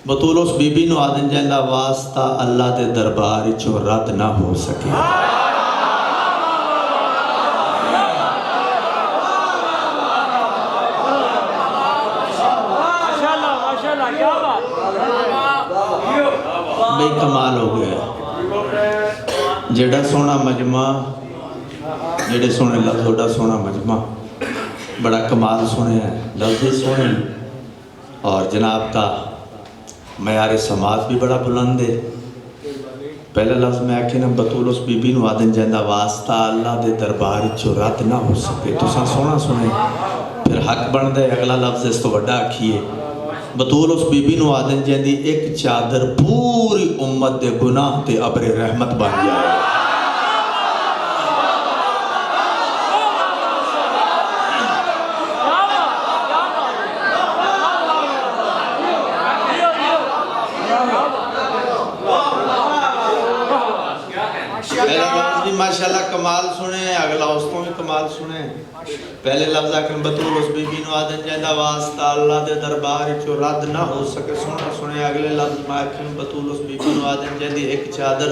बतूल उस बीबी नूं आदन जिहदा वास्ता अल्लाह दे दरबार चों रद्द ना हो सके। बई कमाल हो गया। जेड़ा सोहना मजमा, जेड़े सोहने लफ्ज़, ओडा सोहना मजमा, बड़ा कमाल सुने हैं, लफ्ज़ सोहने और जनाब का मयार समात भी बड़ा बुलंद है। पहला लफ्ज़ मैं आखे ना, बतूल उस बीबी नूं आदन जिहदा वास्ता अल्लाह दे दरबार चों रद्द ना हो सके। तुसां सोहना सुने, फिर हक बनता है अगला लफ्ज़ इस तो वड्डा आखिए। बतूल उस बीबी नूं आदन जिहदी एक चादर पूरी उम्मत दे गुनाह ते अबरे रहमत बन जाए। माशाल्लाह कमाल सुने, अगला उस तो भी कमाल सुने। पहले लफ्ज़ आखन बतूल उस बीबी नूं आदन जिहदा वास्ता अल्लाह दे दरबार चों रद्द ना हो सके। सुने सुने अगले लफ्ज़ में आखन बतूल उस बीबी नूं आदन जिहदी एक चादर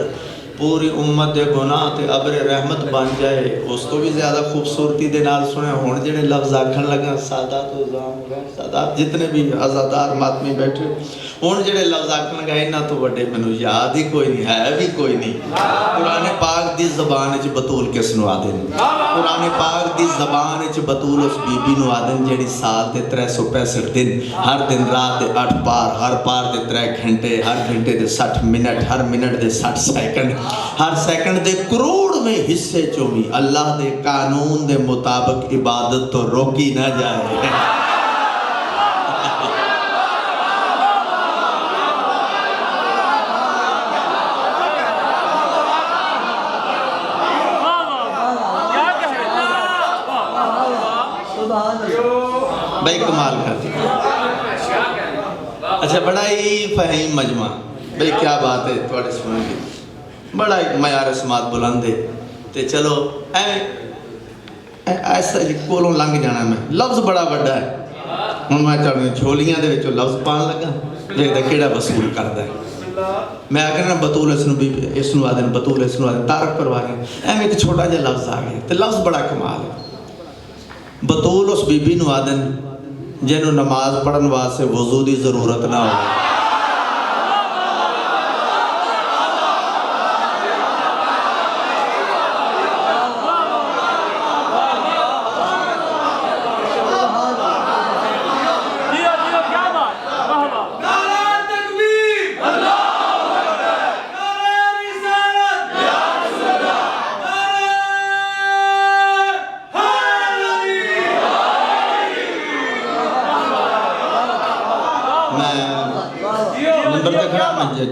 पूरी उम्मत दे गुनाह ते अबरे रहमत बन जाए। उस तो भी ज़्यादा खूबसूरती दे नाल सुने। हुण जिहड़े लफ्ज़ आखन लगा सादात उज़ाम गैर सादात जितने भी आज़ादार मातमी बैठे, हुण जिहड़े लफ्ज़ आखन लगा इन्हां तो वड्डे मैनूं याद ही कोई नहीं है, भी कोई नहीं। कुरान पाक दी ज़बान च बतूल किस नूं आदन? कुरान पाक दी ज़बान च बतूल उस बीबी नूं आदन जिहड़ी साल दे 365 दिन, हर दिन रात दे 8 पार, हर पार दे 3 घंटे, हर घंटे दे 60 मिनट, हर मिनट दे 60 सेकंड, हर सेकंड दे करोड़ में हिस्से चों भी अल्लाह दे कानून दे मुताबिक इबादत तो रोकी ना जाए। भाई कमाल कर दिया। अच्छा बड़ा ही फहीम मजमा, भाई क्या बात है थोड़े सुन के, बड़ा ही मयार समात बुलंद है। तो चलो ऐसा कोलों लंघ जाना, मैं लफ्ज़ बड़ा वड्डा है। हुण मैं चाहूँ झोलियां दे विचों लफ्ज़ पान लगा, देखदा केड़ा वसूल करदा है। मैं आखना बतूल इस नूं आदन, बतूल इस नूं आदन, तारक परवारी, एवें एक छोटा जिहा लफ्ज़ आ गया तो लफ्ज़ बड़ा कमाल है। बतूल उस बीबी नूं आदन जिन्हों नमाज पढ़न वास्ते वज़ू की जरूरत ना हो।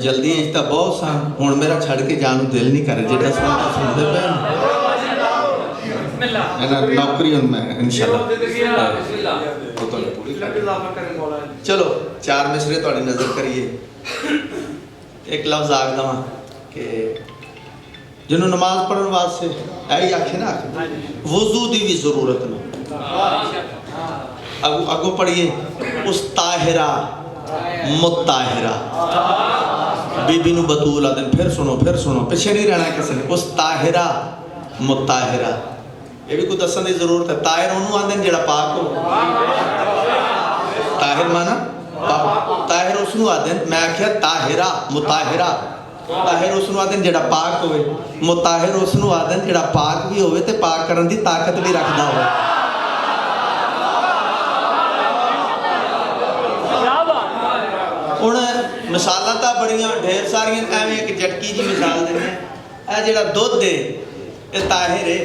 जल्दी तो बहुत सा हूँ मेरा छड़ के जाने दिल नहीं कर, जितना सुनते पे नौकरी हूँ मैं इंशाल्लाह पूरी। चलो 4 मिसरे थोड़ी नज़र करिए। एक लफ्ज़ आख दवा कि जिन्हों नमाज पढ़ने वास्ते यही आखे ना, वज़ू की भी जरूरत नहीं। अगों पढ़िए, उस ताहिरा मुताहिरा बीबी नूं बतूल आदन। फिर सुनो पिछे नहीं रहना किसी ने। उस ताहिरा मुताहिरा, ये भी कोई दसन की जरूरत है। ताहिर उन्होंने आदन जिहड़ा पाक हो, ताहिर माना ताहिर उसनूं आदन। मैं आख्या ताहिरा मुताहिरा, ताहिर उसनूं आदन जिहड़ा पाक होवे, मुताहिर उसनूं आदन जिहड़ा पाक भी होवे ते पाक करन दी ताकत भी रखदा होवे। हुण मिसालां तां बड़ियां ढेर सारियां, एवें एक झटकी जी मिसाल देने, यह जिहड़ा दुध है ये ताहिर है,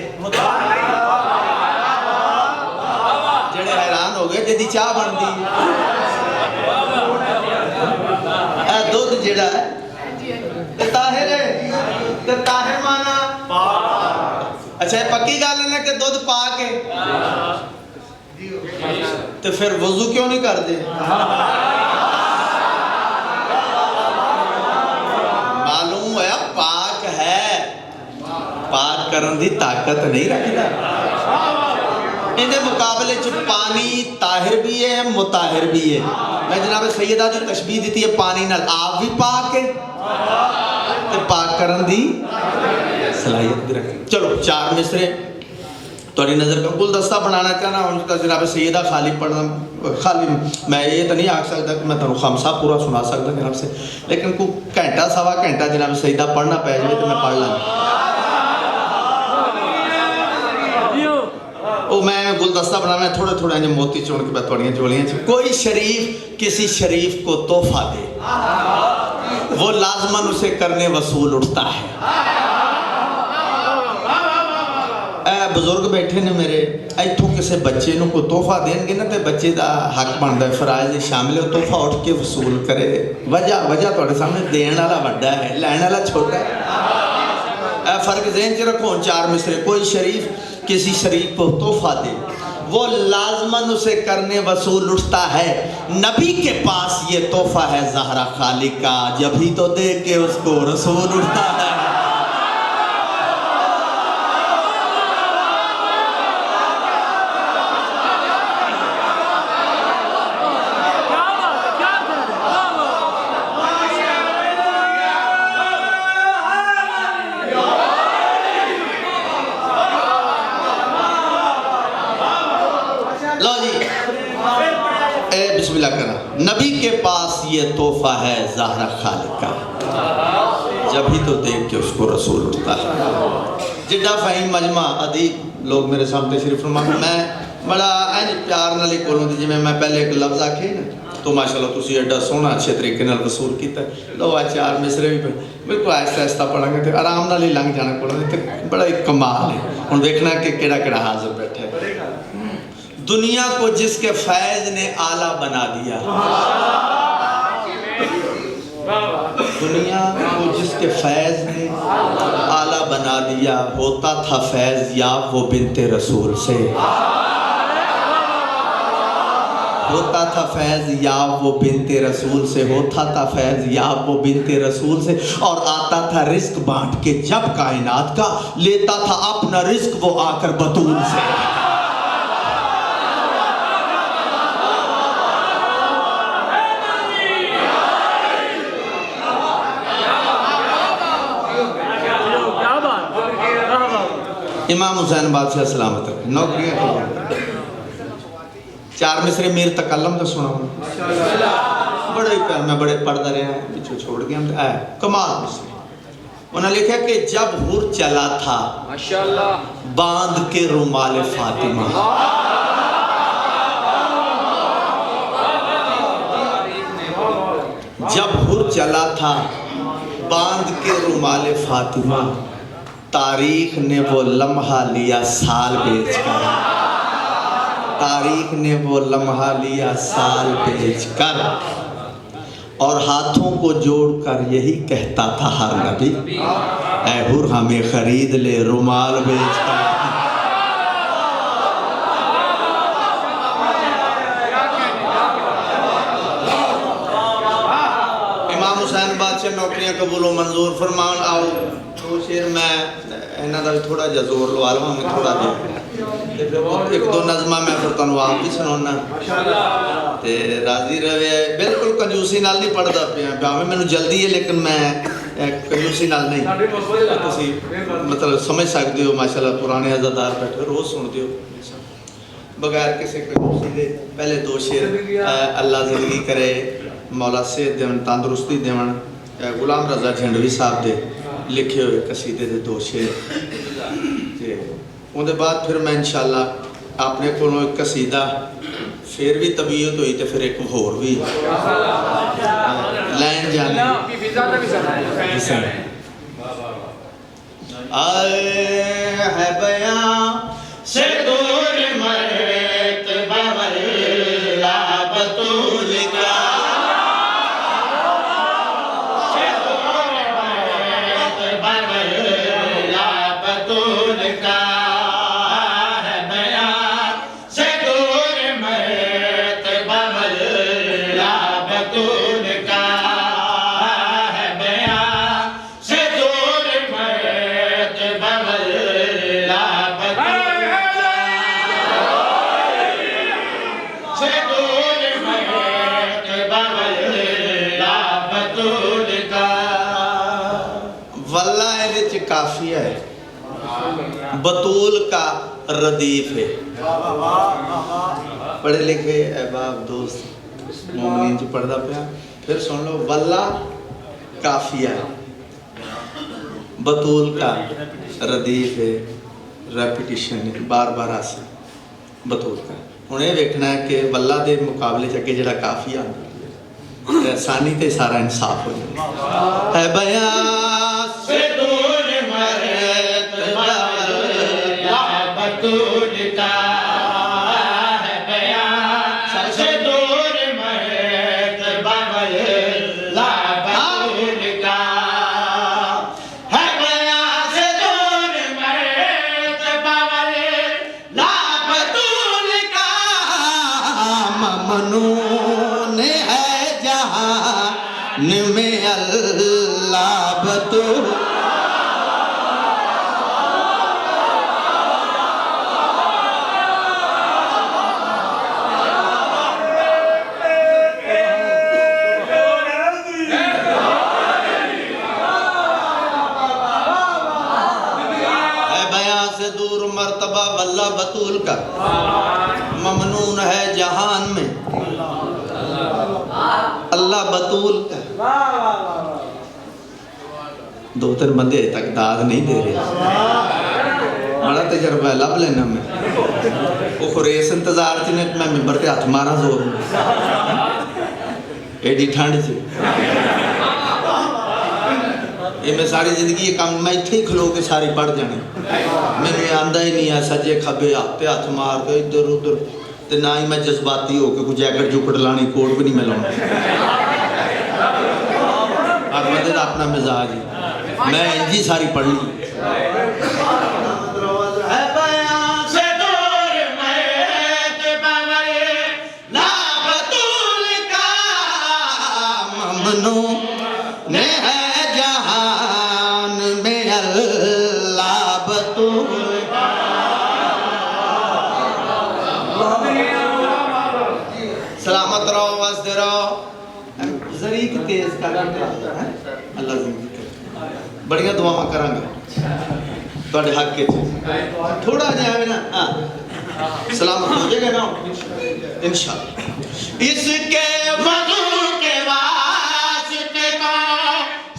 जेड़े हैरान हो गए जिहदी चाह बनदी है, दुध जिहड़ा है ये ताहिर है। ते ताहिर माना अच्छा, ये पक्की गल है ना कि दुध पाक है, तो फिर वज़ू क्यों नहीं करते? पाक करन दी ताकत नहीं रखता। इहदे मुकाबले च पानी ताहिर भी है मुताहिर भी है। मैं जनाब सैयदा दी तशबीह दी है पानी नाल, आप भी पाक है ते पाक करन दी सलाहियत भी रखते। चलो 4 मिसरे थोड़ी नज़र का गुलदस्ता बनाना चाहना उनका जनाब सैयदा खाली पढ़ना, खाली मैं ये तो नहीं आख सकता कि मैं तुम खमसा पूरा सुना सकता जनाब से, लेकिन को घंटा सवा घंटा जनाब सैयदा पढ़ना पै जाए तो मैं पढ़ लूँ। वो मैं गुलदस्ता बनाना थोड़े थोड़े जो मोती चुन के मैं थोड़ियाँ जोड़ियाँ। कोई शरीफ किसी शरीफ को तोहफा दे, वो लाजमन उसे करने वसूल उठता है। बुजुर्ग बैठे ने मेरे, इतों किसी बच्चे को कोई तोहफा देंगे ना तो बच्चे का हक बनता है फराज शामिल हो तोहफा उठ के वसूल करे। वजह थोड़े सामने देने वाला बड़ा है, लैने वाला छोटा है। फर्क ज़हन च रखो। 4 मिसरे कोई शरीफ किसी शरीफ को तोहफा दे, वो लाजमन उसे करने वसूल उठता है। नबी के पास ये तोहफा है ज़हरा खाली का, जब ही तो दे के उसको रसूल उठता है। नबी के पास ये तोहफा है ज़हरा खालिक का, जब ही तो देख के उसको रसूल उठता है। जिड्डा फ़हीम मजमा अदीब लोग मेरे सामने शरीफ फरमा, मैं बड़ा इंज प्यार नाल कोलों दी जिवें मैं पहले एक लफ्ज़ आखे ना तो माशाअल्लाह तुसी एडा सोहना अच्छे तरीके नाल वसूल कीता। लो आ 4 मिसरे भी बिल्कुल आहिस्ता आहिस्ता पढ़ांगे तो आराम नाल ही लंघ जाना कोलों ते बड़ा ही कमाल है। हुण देखना कि केड़ा हाज़िर बैठा है। दुनिया को जिसके फैज़ ने आला बना दिया, दुनिया को जिसके फैज़ ने आला बना दिया, होता था फैज़ याब वो बिनते रसूल से, होता था फैज़ याब वो बिनते रसूल से, होता था फैज़ याब वो बिनते रसूल से, और आता था रिस्क बांट के जब कायनात का, लेता था अपना रिस्क वो आकर बतूल से। इमाम हुसैन बादशाह सलामत रखे नौकरियाँ तो 4 मिसरे मीर तकल्लम तो सुना बड़े ही प्यार मैं बड़े पढ़ता रहा पिछू छोड़ गया कमाल मिसरे। उन्होंने लिखा कि जब हुर चला था माशाअल्लाह बांध के रुमाल फातिमा, जब हुर चला था बांध के रुमाल फातिमा, तारीख ने वो लम्हा लिया साल बेच कर, तारीख ने वो लम्हा लिया साल बेच कर, और हाथों को जोड़कर यही कहता था हर नबी, ऐ हुर हमें खरीद ले रुमाल बेच कर। इमाम हुसैन बादशाह नौकरियां कबूलो मंजूर फरमान। आओ तो शेर मैं इन्हों का भी थोड़ा जहा जोर लवा लवा, मैं थोड़ा जहा एक दो नज़मा मैं फिर तुहानू आप भी सुनाना तो राजी रहे। बिल्कुल कंजूसी नाल नहीं पढ़ता पिया, भावें मैनू जल्दी है लेकिन मैं कंजूसी नाल नहीं, तुसी मतलब समझ सकते हो। माशाअल्लाह पुराने अज़ादार बैठे रोज़ सुनते हो बगैर किसी कंजूसी के। पहले 2 शेर अल्लाह जिंदगी करे मौला सेहत देवन तंदुरुस्ती देवन, गुलाम रज़ा झंडवी साहब के लिखे हुए कसीदे के 2 शेर उनके बाद फिर मैं इंशाअल्लाह अपने को एक कसीदा फिर भी तबीयत हुई तो फिर एक होर भी लैन जाने आए है बयां से दूर मरत बवल्ला बतूल का, बवल बतूल का। वल्ला एदे काफिया है, बतूल का रदीफ है। पढ़े लिखे अहबाब दोस्त मोमिनीन जो पढ़दा पिया फिर सुन लो। वल्ला काफिया है, बतूल का रदीफ है, रेपिटिशन है, बार बार आसा बतूल का। हुण ये वेखना है कि वल्ला के मुकाबले च अगे जिहड़ा काफिया आसानी ते सारा इंसाफ हो जाए। है बयां से दूर मरतबा बतूल का, है बयां से दूर मरतबा बतूल का, है बयां से दूर मरतबा बतूल का। ममनून है जहान में अल्लाह बतूल। मर्तबा वल्ला बतूल का, ममनून है जहान में अल्लाह बतूल का। दो तीन बंदे तक दाद नहीं दे रहे, बड़ा तजर्बा लब लेना मैं। वो खुरेस इंतजार च ने मैं मिंबर पे हथ मारा जोर एडी ठंड च। ये मैं सारी जिंदगी ये काम मैं इत्थे ही खलो के सारी पढ़ जानी। मैंने आंदा ही नहीं है सजे खबे हाथ हाथ मार के इधर उधर, तो ना ही मैं जज्बाती हो के कुछ जैकेट जुकट लानी, कोट भी नहीं मैं लाना। हर बंदे का अपना मिजाज है, मैं इंजी सारी पढ़ ली। सलामत रहो, वस्ते रहो, जरीक तेज कर अल्लाह जिंदगी कर। बड़िया दुआवां करांगा तुहाडे हक च, थोड़ा जिहा ना सलामत हो जाएगा ना इंशाअल्लाह। इसके वजू के वास्ते को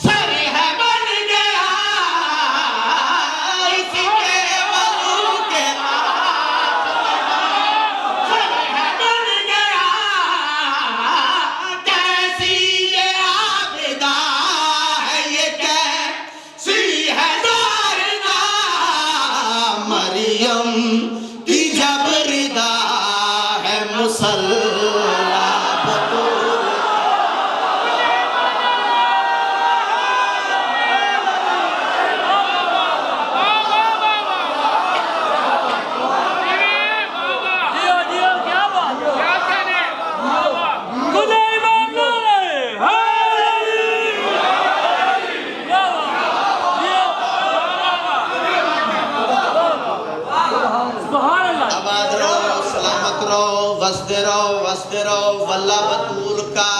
सर है बन गया, इसके वजू के वास्ते सर है बन गया। कैसी ये आबिदा है, ये कैसी है नारना, मरियम की जब रिदा है मुसल्ला बतूल। आबाद रहो, सलामत रहो, वस्ते रहो, वस्ते रहो। वल्ला बतूल का,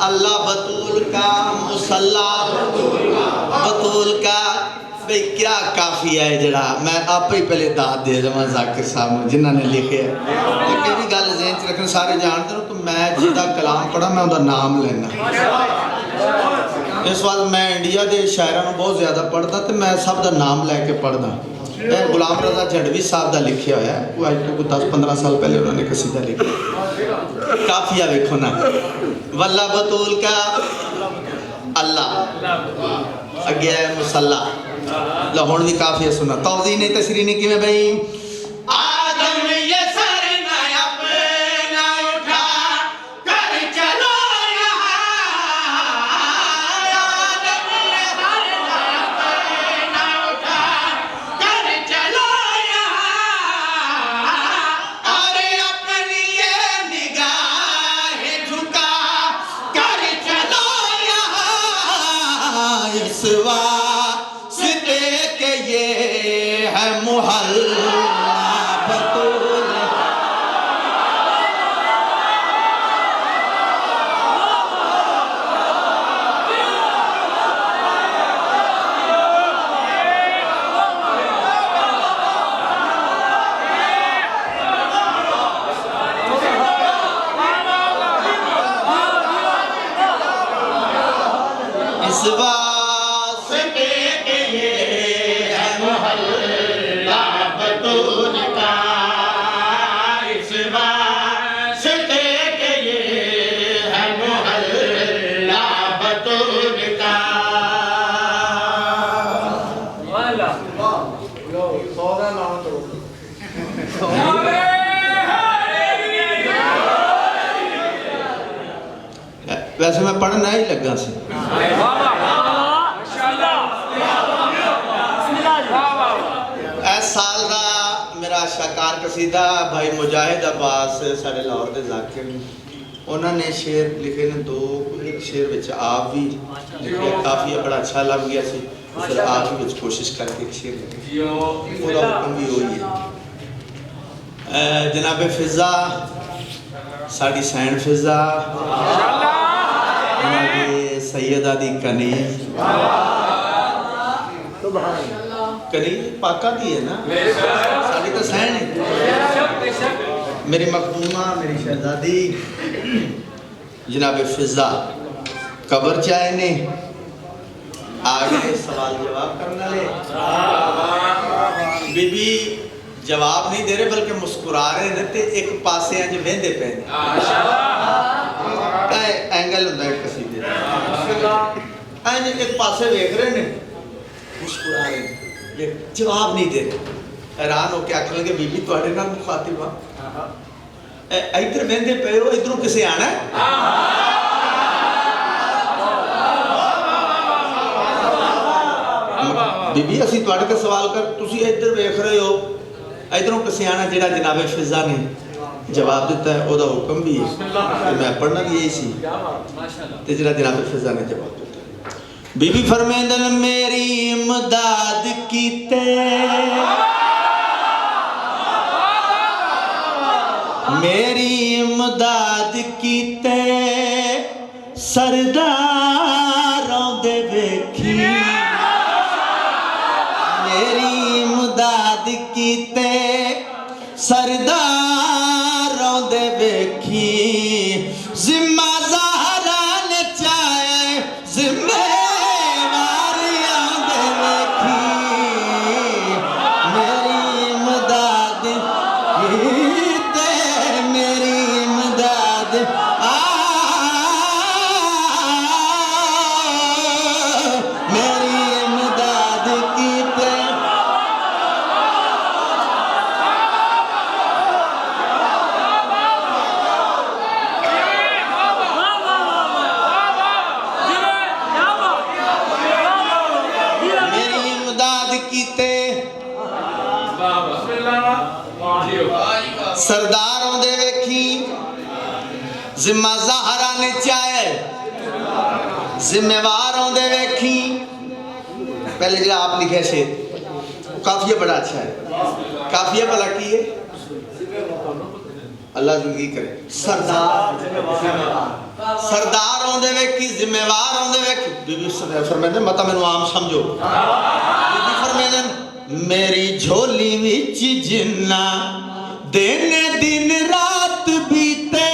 अल्लाह बतूल का, मुसल्ला बतूल का। भाई क्या काफिया है जड़ा मैं आप ही पहले दाद दे देव जाकिर साहब जिन्होंने लिखे है। एक भी गल ज़हन च रखना, सारे जानते हो तो मैं जिहदा कलाम पढ़ा मैं उहदा नाम लेना। इस वाल मैं इंडिया के शायरों बहुत ज़्यादा पढ़ता तो मैं सब का नाम लैके पढ़दा। गुलाम रजा झड़वी साहब का लिखे हुआ है, वो अज तो 10-15 साल पहले उन्होंने कसीदा लिखा। काफिया वेखो ना, वल्ला बतूल का अल्लाह अगे है मुसल्ला। लो हुण भी काफिया सुना, तौज़ी ने तशरीह ने किवें भाई। आदम ये सर न अपना उठा कर चलो यहाँ, आदम ये सर न अपना उठा कर चलो यहाँ, और अपनी ये निगाहें झुका कर चलो यहाँ। इस वास्ते के ये है मुहल्ला बतूल। इस वास्ते के ये है मोहल्ला बतूल का, इस वास्ते के ये है मोहल्ला बतूल का। वैसे मैं पढ़ना ही लगा सी। इस साल का मेरा शाकार कसीदा भाई मुजाहिद अब्बास साढ़े लाहौर के जाकिर उन्होंने शेर लिखे ने दो, एक शेर विच आप भी लिखे काफ़ी बड़ा अच्छा लग गया सी, फिर आप भी विच कोशिश करके एक शेर लिखे, उसका हुक्म भी वही है। जनाब फिजा साड़ी सैन फिजा सैयदा दी कनीज कनीज पाका दी है ना, साड़ी तो सैन है। मेरी मखदूमा मेरी शहजादी जनाब फिजा कबर चाहे ने आगे सवाल जवाब करने ले। बीबी जवाब नहीं दे रहे बल्कि मुस्कुरा रहे ने ते एक पासे अज वेंदे पे एंगल होंदा है कसीदे अज एक पासे वेख रहे ने मुस्कुरा रहे ने जवाब नहीं दे रहे, हैरान होके आखन लगे बीबी तुहाडे नाल मुखातिब हां, इधर वेंदे पे हो इधरों किसे आना है? बीबी असी तुहाडे ते सवाल कर तुसी इधर वेख रहे हो इधरों किसे आना, जेड़ा जनाब फिजा ने जवाब दिता है ओदा हुक्म भी है, मैं पढ़ना भी यही सी ते जेड़ा जनाब फिजा ने जवाब दिता। बीबी फरमांदन मेरी इमदाद कीते मेरी इमदाद कीते सरदारों दे वेखी, मेरी इमदाद कीते सरदारों दे वेखी, जिम्मा ज़हरा ने चाहे जिम्मेवारियां दे वेखी, मेरी इमदाद कीते मेरी इमदाद मेरी इमदाद कीते। सरदारों दे वेखी जिम्मा ज़हरा ने चाहे जिम्मेवारों दे वेखी। पहले जो आप लिखे शेर काफिया बड़ा अच्छा है, काफिया भला की है अल्लाह जिंदगी करे। सरदारों दे वेखी जिम्मेवारों दे वेखी। बीबी फरमांदे मता मैनू आम समझो। बीबी फरमांदे मेरी झोली विच जिन्ना दिन दिन रात बीते,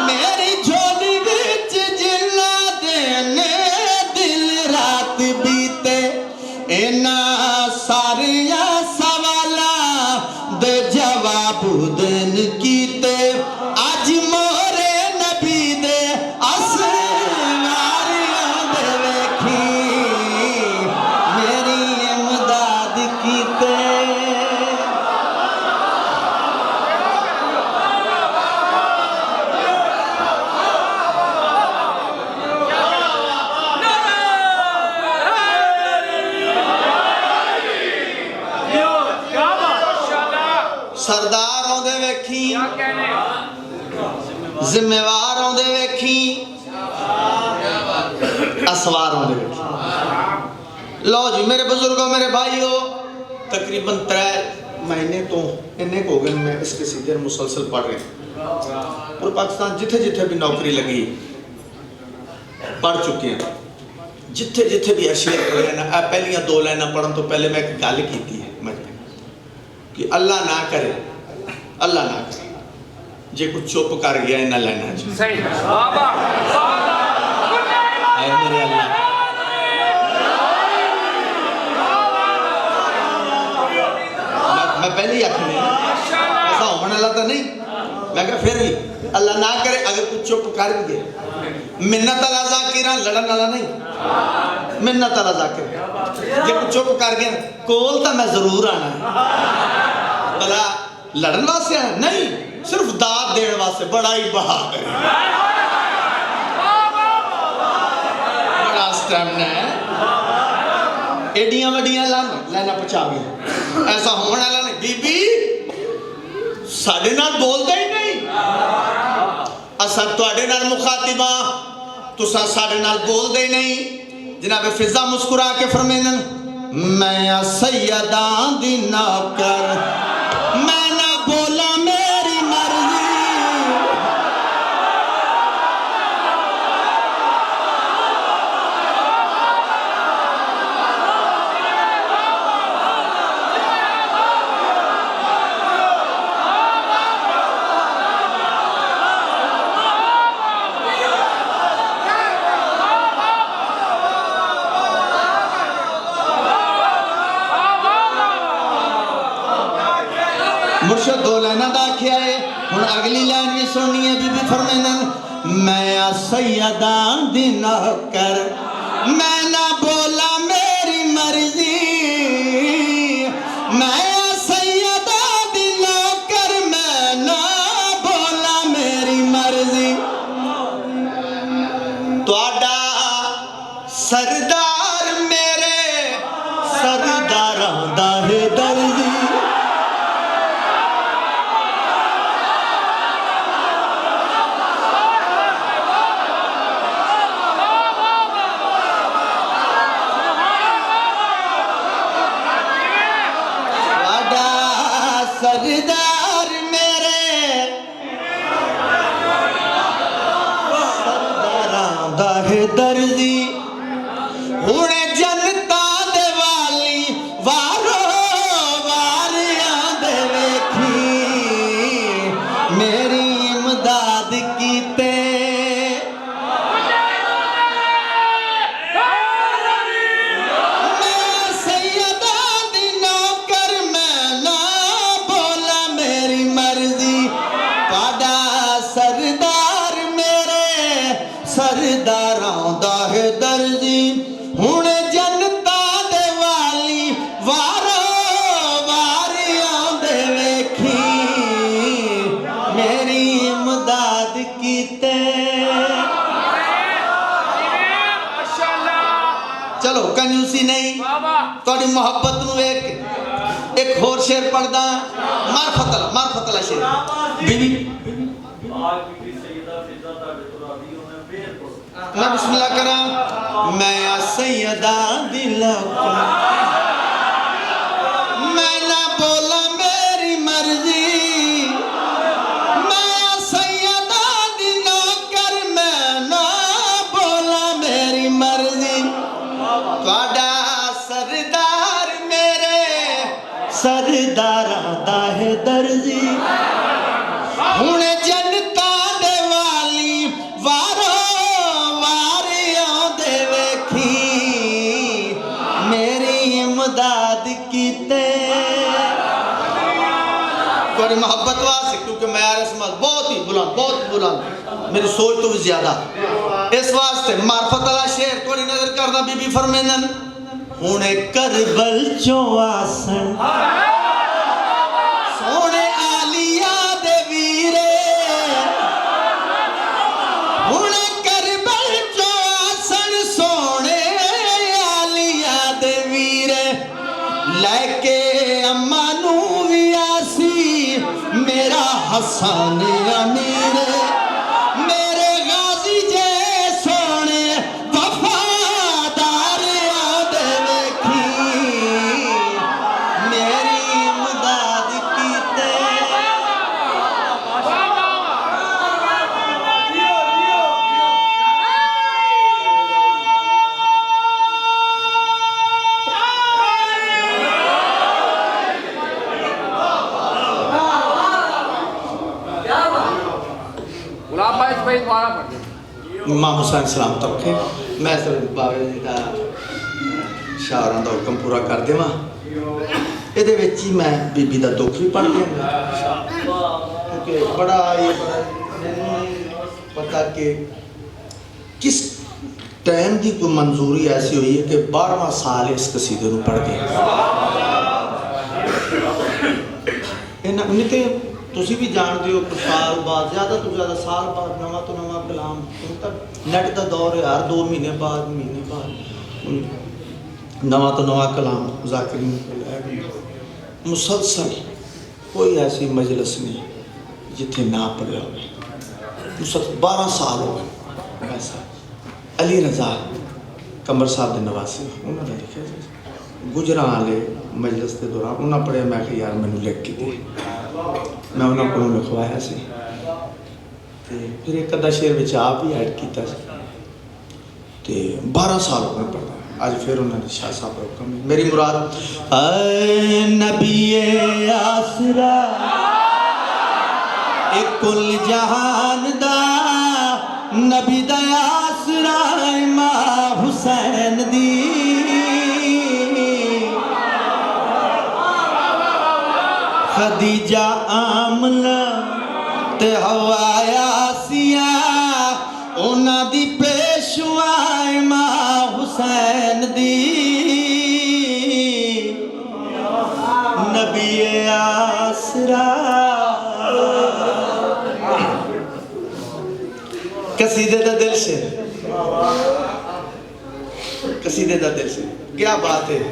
मेरी झोली विच जिन्ना दिन दिन रात बीते, इना सारिया सवालां दे जवाब दिन कीते, अज मोरे नबी दे असवारियां दे वेखी, मेरी इमदाद कीते। सरदारों दे वेखी जिम्मेवारों दे वेखी असवारों दे वेखी। लो जी मेरे बुजुर्गों मेरे भाइयों तकरीबन 3 महीने तो इन्ने हो गए मैं इस कसीदे मुसलसल पढ़ रहे और पाकिस्तान जिथे जिथे भी नौकरी लगी पढ़ चुके हैं, जिथे जिथे भी शेर पढ़े ना पहलियां 2 लाइना पढ़न तो पहले मैं एक गल की है कि अल्लाह ना करे जे कुछ चुप कर गया इन्हां लाइनां च आए मेरे अल्लाह। मैं पहले ही आखनी ऐसा होने वाला तो नहीं। मैं कहा फिर भी अल्लाह ना करे अगर कुछ चुप कर भी गए, मिन्नत अला ज़ाकिर लड़न वाला नहीं, मिन्नत अला ज़ाकिर जे कुछ चुप कर गए कोल तो मैं जरूर आना है। भला लड़न वास्ते आना नहीं, सिर्फ दाद देने वास्ते। बड़ा ही बहादुर है, बड़ा स्टैमिना है, एडियां वडियां लाना पहुंचा गया। ऐसा होने वाला नहीं। बीबी साडे नाल बोलदा ही नहीं, असा तुहाडे नाल मुखातिबा, तुसा साडे नाल बोलदे ही नहीं। जनाब फिजा मुस्कुरा के फरमाइंदन, मैं सैयदा दी नौकर, मैं ना बोला मेरी मर्जी। मुर्शद दो लाइना दा आख्या है, हुण अगली लाइन भी सुननी है। बीबी फरमाइंदन, मैं सैयदा दी नौकर, मैं ना बोला मेरी मर्जी। मैं सैयदा दी नौकर, मैं ना बोला मेरी मर्जी। तुहाडा सरदार मेरे सरदारां दा है दर्जी। सरदार मेरे सरदारां दा है दर्जी। हुणे जनता दे वाली वारो वारियां दे वेखी, मेरी इमदाद कीते। सरदारां दा है दर्जी, हुण जनता दे वाली वारो वारियां दे वेखी, मेरी इमदाद कीते। चलो कंजूसी नहीं, थोड़ी मोहब्बत नूं वेख एक होर शेर पढ़दा, मार्फत अला शेर। बीबी मैं बिस्मिल्लाह करा, मैं सैयदा दी नौकर, मैं ना बोला मेरी मर्जी। मैं सैयदा दी नौकर, मैं ना बोला मेरी मर्जी। तुहाडा सरदार मेरे सरदारां दा है दर्जी। हुण जनता दे वाली वारो इमदाद कीते। थोड़ी मोहब्बत वास्ते, क्योंकि मैं बहुत ही बुलंद, मेरी सोच तो भी ज्यादा, इस वास्ते मार्फत अला शेर थोड़ी नजर करना। बीबी फरमाइंदन, हुणे करबल चो आसन सोने आलिया दे वीरे, हुणे करबल चो आसन सोने आलिया दे वीरे, लैके अम्मा नू भी आसी मेरा हसन अमीर। मेरे गाजी जे सोने वफादार आदे वेखी, मेरी इमदाद कीते। इमाम हुसैन सलाम तक मैं सिर्फ बाबे जी का शाहरां का हुक्म पूरा कर देवां। ये ही मैं बीबी का दुख भी पढ़ दिया क्योंकि बड़ा ये पता कि किस टाइम की कोई मंजूरी ऐसी हुई है कि 12वां साल इस कसीदे को पढ़ गए। नहीं तो तुम भी जानते हो कि साल बाद ज़्यादा तो ज़्यादा साल बाद नवा तो नवा कलाम नेट का दौर है, हर 2 महीने बाद नवा तो नवा कलाम ज़ाकिरीन मुसलसल कोई ऐसी मजलिस नहीं जिथे ना पढ़िया हो। 12 साल हो गए। ऐसा अली रजा कमर साहब के नवासी उन्होंने लिखे गुजरा वाले मजलिस के दौरान उन्हें पढ़िया। मैं कि यार मैनू लिख के दे, मैं उन्होंने को लिखवाया सी ते फिर एक अद्धा शेर विच आप ही ऐड किया ते 12 साल हो गए पढ़ता। आज फिर उन्होंने शाह साहब का हुक्म मेरी मुराद नबी आसरा एक कुल जहान दा नबी दा आसरा इमाम हुसैन दी खदीजा आमना ते हवाया सिया उन्हां दी पेशवा इमाम हुसैन दी नबी आसरा। कसीदे दा दिल से, कसीदे दा दिल से क्या बात है।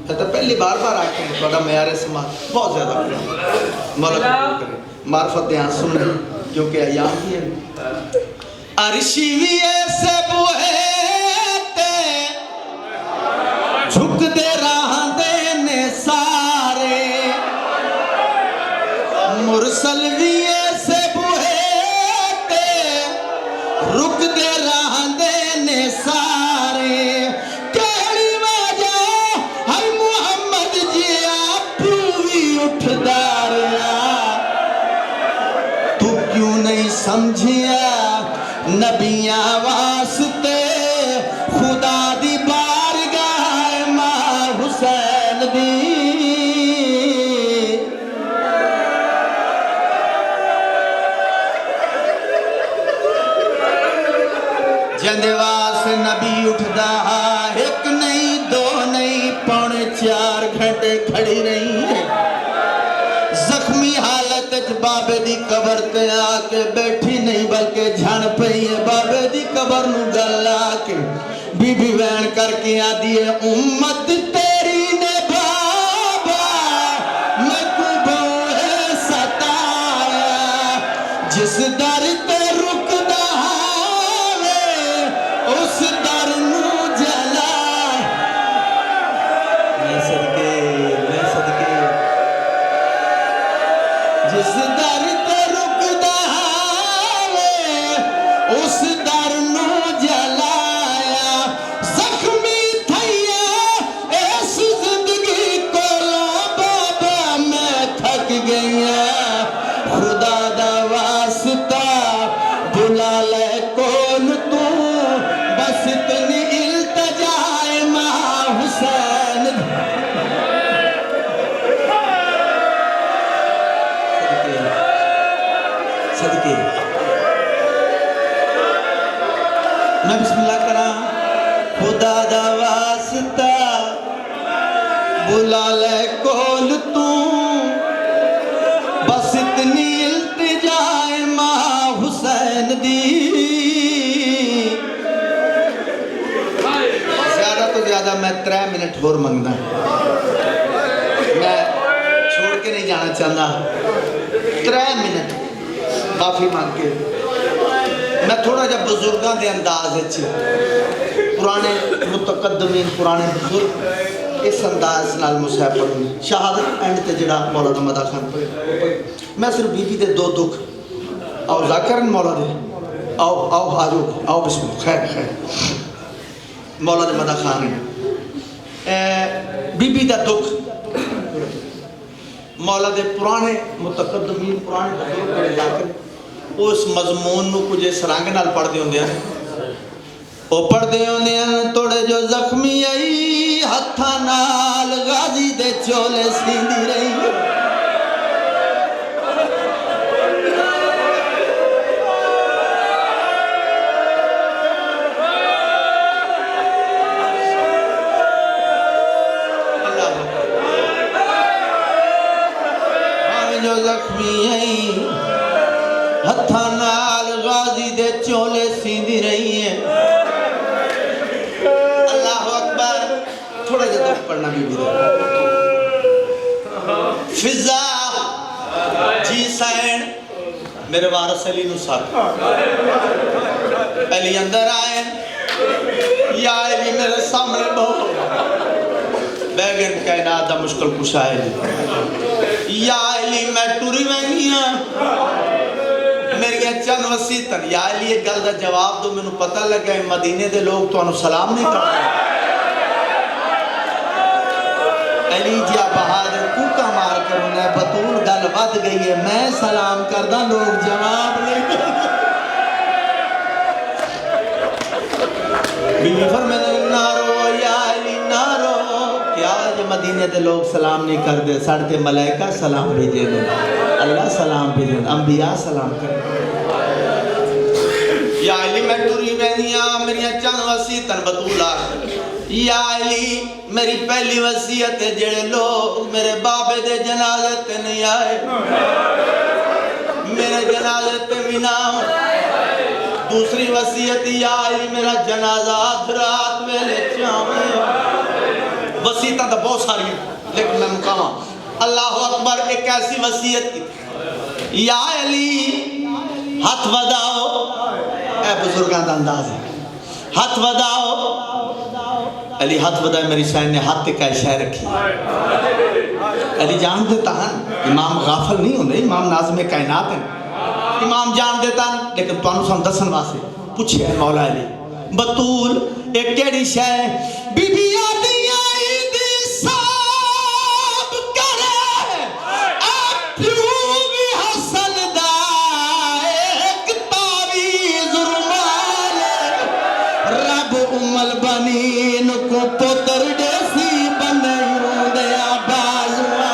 तो पहली बार आके थोड़ा म्यारे समाज बहुत ज़्यादा मौला मार्फत ध्यान सुन क्योंकि अयाम ही है। अरशी भी ऐसे बुहे झुक दे रहा देने सारे मुरसल भी ऐसे बुहे रुक दे रहा देने सारे। कहड़ी वजह हर मुहम्मद जी आप भी उठदार तू क्यों नहीं समझिया नबिया वास्ते खुदा दी बारगाह मां हुसैन दी। जिंदे वास्ते नबी उठदा एक नहीं दो नहीं पौने 4 घंटे खड़ी रही है। जख्मी हालत बाबे दी कबर ते आके बैठी नहीं बल्कि झण पई है। बाबे दी कबर नू गल आके बीबी वैन करके आदी है उम्मत तेरी ने बाबा मैं को बोए सताया जिस दर ते रुकदा है उस दर नू जला। मैं सदके जिस दर ते रुकदा है उस दर नू जलाया। जख्मी थैया इस जिंदगी कोला बाबा मैं थक गईया खुदा दा वास्ता बुला ले कौन तू बस इतनी इल्तजाए मां हुसैन। सदके मैं बिस्मिल्लाह करा खुदा दा वास्ता बुला ले कोल तू बस इतनी इल्तिजाए मां हुसैन दी। ज्यादा तो ज्यादा मैं 3 मिनट और मंगना, मैं छोड़ के नहीं जाना चाहता। 3 मिनट माफी मांग के मैं थोड़ा जा बुजुर्गों के अंदाज पुराने मुतकद्दमीन पुराने बुजुर्ग इस अंदाज नाल मुसाहब पढ़नी शहादत एंड ते जड़ा मौला दा मदा खान पढ़े। मैं सिर्फ बीबी दे 2 दुख आओ जाकरन मौला दे आओ आओ आजो आओ बिस्मिल्लाह खैर खैर मौला दे मदा खान बीबी दा दुख मौला दे पुराने मुतकद्दमीन पुराने बुजुर्ग बड़े जाकर उस मजमून नूं कुछ इस रंग नाल पढ़दे हुंदे हैं। ओ पढ़दे हुंदे हैं थोड़े जो जख्मी आई हत्था नाल गाजी दे चोले सींदी रही। जो जख्मी आई हत्था नाल गाजी दे चोले सींदी रही है। अल्लाह अकबर। थोड़ा जा दुख पढ़ना बीबी दे। फिजा जी सैन मेरे वारस अली नु साथ अली अंदर आए या अली मेरे सामने बहु बैगन कायनात दा मुश्किल कुशा है या अली मैं टुरी वही हाँ मेरी चंद वसीयतन या अली एक गल दा जवाब दो मैनू पता लगा मदीने दे लोग तुहानू सलाम नहीं करते। अली जी बहादुर कूका मार कर उन्हें बतूल गल वध गई है मैं सलाम करदा लोग जवाब नहीं करते। बीवी फरमाते ना रो या अली ना रो क्या मदीने दे लोग सलाम नहीं करते साढ़े ते मलाइका सलाम भेजे दे अल्लाह सलाम भेजे अंबिया सलाम कर या अली मैं टुरी वैनिया मेरी चंद वसीयतन बतूला या अली मेरी पहली वसीयत है जेड़े लोग मेरे बाबे दे जनाजे ते नहीं आए मेरे जनाजे ते भी ना हो। दूसरी वसीयत या अली मेरा जनाजा रात वेले चावे। वसीयत तो बहुत सारी लेकिन मैं मुकामा अल्लाह अकबर एक ऐसी वसीयत की या अली हाथ वदाओ ए बुजुर्गां दा अंदाज है हाथ वदाओ। अली हाथ वदाए मेरी सैन ने हाथ का शय रखी। अली जान देता है इमाम गाफल नहीं होंगे इमाम नाज़िम कायनात है इमाम जान देता लेकिन तुहानू सन दसन वास्ते पूछे मौला अली बतूल एक केड़ी शय बीबी आदियां बनीन को पुत्र देसी बनयूं दया बाजुआ।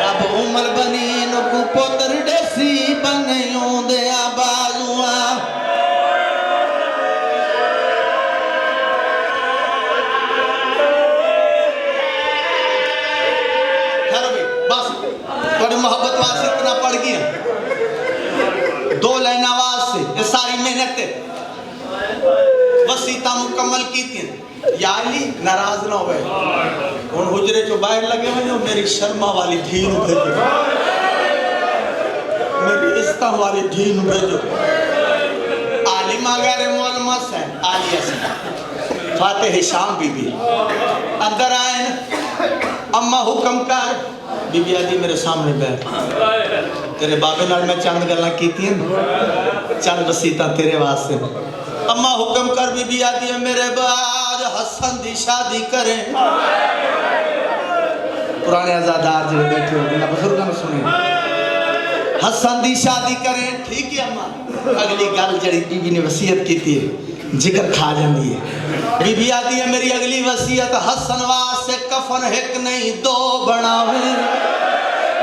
रब उमर बनीन को पुत्र देसी बनयूं दया बाजुआ। मोहब्बत वास्ते इतना पड़ गया दो लाइन आवाज से ये सारी मेहनत वसीयत मुकम्मल की थी या अली नाराज ना होवे हुन हुजरे चो बाहर लगे वने मेरी शर्मा वाली धी नु भेजो मेरी इज्जत वाली धी नु भेजो। आलिमा गैर मुअल्लमस है आलिया से फातिह शाम बीबी अंदर आए अम्मा हुक्म कर बीबी आदि मेरे सामने बैठ तेरे बाबे नाल मैं चंद गल्लां कीतियां चंद वसीयतां तेरे वास्ते। अम्मा हुक्म कर बीबी आदि मेरे बाद हसन दी शादी करें। पुराने आजादार जो बैठे हो बिना बुजुर्गों ने सुने हसन दी शादी करें ठीक है अम्मा। अगली गल जड़ी बीबी ने वसीयत की थी जिक्र खा जाती है। बीबी आदि है मेरी अगली वसीयत हसन वास्ते कफन एक नहीं दो बनावे।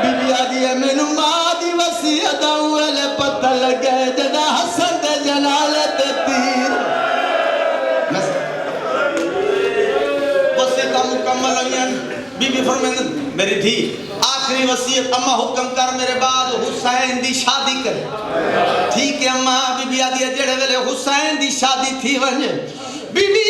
बीबी आदि है मैनू मां दी वसीयत वेले पता लगे जदा हसन दे जनाले ते तीर वसीयत मुकम्मल हुई। बीबी फरमांदी मेरी धी आखिरी वसीयत अम्मा हुक्म कर मेरे बाद हुसैन दी शादी कर। ठीक है अम्मा। बीबी आदि जेड़े वेले हुसैन दी शादी थी वने बीबी